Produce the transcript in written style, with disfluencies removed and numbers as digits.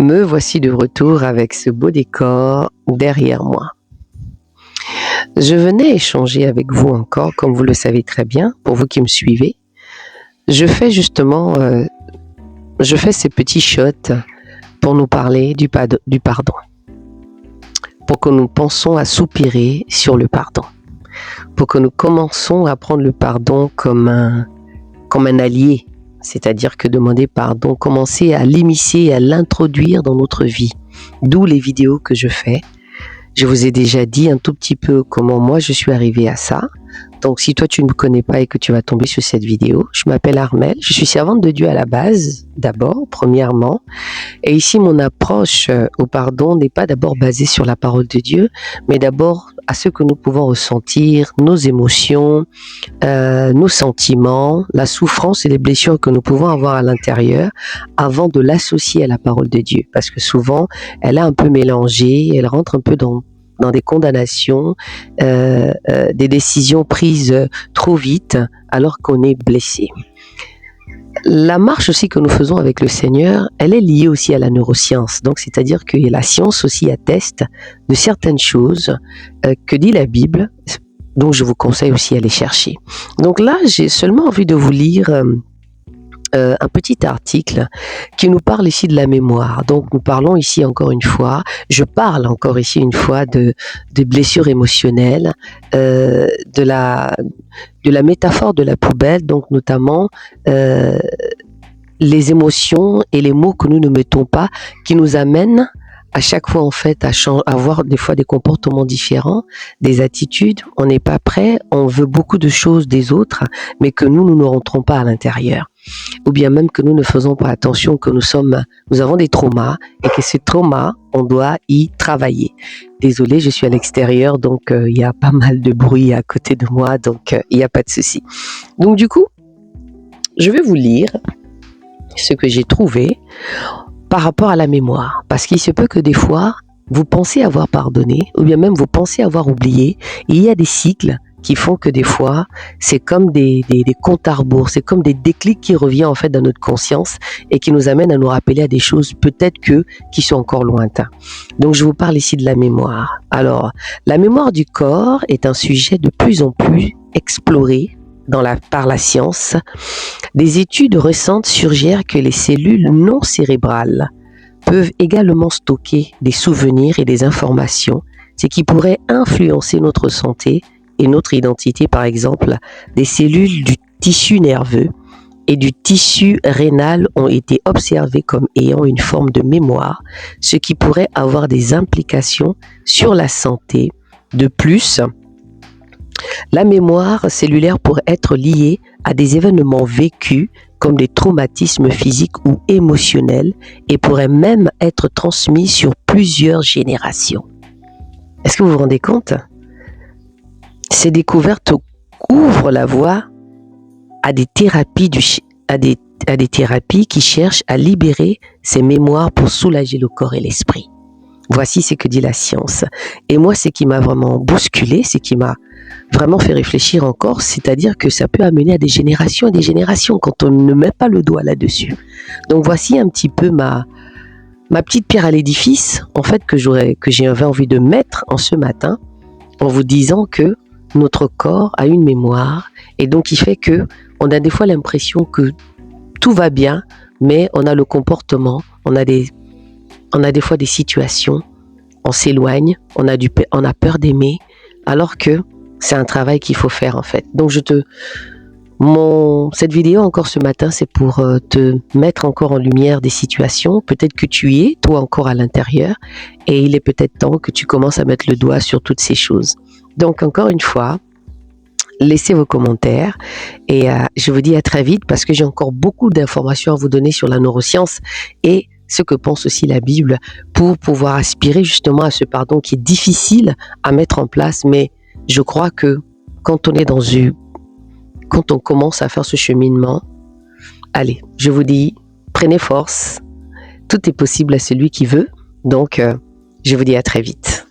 Me voici de retour avec ce beau décor derrière moi. Je venais échanger avec vous encore, comme vous le savez très bien, pour vous qui me suivez. Je fais justement, ces petits shots pour nous parler du pardon, pour que nous pensions à soupirer sur le pardon, pour que nous commençons à prendre le pardon comme un allié, c'est-à-dire que demander pardon, commencer à l'immiscer, à l'introduire dans notre vie, d'où les vidéos que je fais. Je vous ai déjà dit un tout petit peu comment moi je suis arrivée à ça. Donc si toi tu ne me connais pas et que tu vas tomber sur cette vidéo, je m'appelle Armelle, je suis servante de Dieu à la base, d'abord, premièrement. Et ici mon approche au pardon n'est pas d'abord basée sur la parole de Dieu, mais d'abord à ce que nous pouvons ressentir, nos émotions, nos sentiments, la souffrance et les blessures que nous pouvons avoir à l'intérieur avant de l'associer à la parole de Dieu. Parce que souvent, elle a un peu mélangé, elle rentre un peu dans des condamnations, des décisions prises trop vite alors qu'on est blessé. La marche aussi que nous faisons avec le Seigneur, elle est liée aussi à la neuroscience. Donc, c'est-à-dire que la science aussi atteste de certaines choses que dit la Bible, donc je vous conseille aussi à les chercher. Donc là, j'ai seulement envie de vous lire un petit article qui nous parle ici de la mémoire. Donc nous parlons ici encore une fois, je parle encore ici une fois des blessures émotionnelles, de la métaphore de la poubelle, donc notamment les émotions et les mots que nous ne mettons pas, qui nous amènent à chaque fois en fait à avoir des fois des comportements différents, des attitudes. On n'est pas prêt, on veut beaucoup de choses des autres, mais que nous ne rentrons pas à l'intérieur. Ou bien même que nous ne faisons pas attention, que nous avons des traumas et que ces traumas, on doit y travailler. Désolée, je suis à l'extérieur, donc il y a pas mal de bruit à côté de moi, donc il n'y a pas de souci. Donc du coup, je vais vous lire ce que j'ai trouvé par rapport à la mémoire, parce qu'il se peut que des fois, vous pensez avoir pardonné, ou bien même vous pensez avoir oublié, et il y a des cycles qui font que des fois, c'est comme des comptes à rebours, c'est comme des déclics qui reviennent en fait dans notre conscience et qui nous amènent à nous rappeler à des choses peut-être qui sont encore lointains. Donc je vous parle ici de la mémoire. Alors, la mémoire du corps est un sujet de plus en plus exploré par la science. Des études récentes suggèrent que les cellules non cérébrales peuvent également stocker des souvenirs et des informations, ce qui pourrait influencer notre santé et notre identité. Par exemple, des cellules du tissu nerveux et du tissu rénal ont été observées comme ayant une forme de mémoire, ce qui pourrait avoir des implications sur la santé. De plus, la mémoire cellulaire pourrait être liée à des événements vécus comme des traumatismes physiques ou émotionnels et pourrait même être transmis sur plusieurs générations. Est-ce que vous vous rendez compte ? Ces découvertes ouvrent la voie à des thérapies qui cherchent à libérer ces mémoires pour soulager le corps et l'esprit. Voici ce que dit la science. Et moi, ce qui m'a vraiment bousculé, ce qui m'a vraiment fait réfléchir encore, c'est-à-dire que ça peut amener à des générations et des générations quand on ne met pas le doigt là-dessus. Donc voici un petit peu ma petite pierre à l'édifice, en fait, que j'avais envie de mettre en ce matin, en vous disant que notre corps a une mémoire, et donc il fait que on a des fois l'impression que tout va bien, mais on a le comportement, on a des fois des situations, on s'éloigne, on a peur d'aimer, alors que c'est un travail qu'il faut faire en fait. Donc cette vidéo encore ce matin, c'est pour te mettre encore en lumière des situations, peut-être que tu y es, toi encore à l'intérieur, et il est peut-être temps que tu commences à mettre le doigt sur toutes ces choses. Donc encore une fois, laissez vos commentaires et je vous dis à très vite parce que j'ai encore beaucoup d'informations à vous donner sur la neuroscience et ce que pense aussi la Bible pour pouvoir aspirer justement à ce pardon qui est difficile à mettre en place, mais je crois que quand on commence à faire ce cheminement, allez, je vous dis, prenez force, tout est possible à celui qui veut, donc je vous dis à très vite.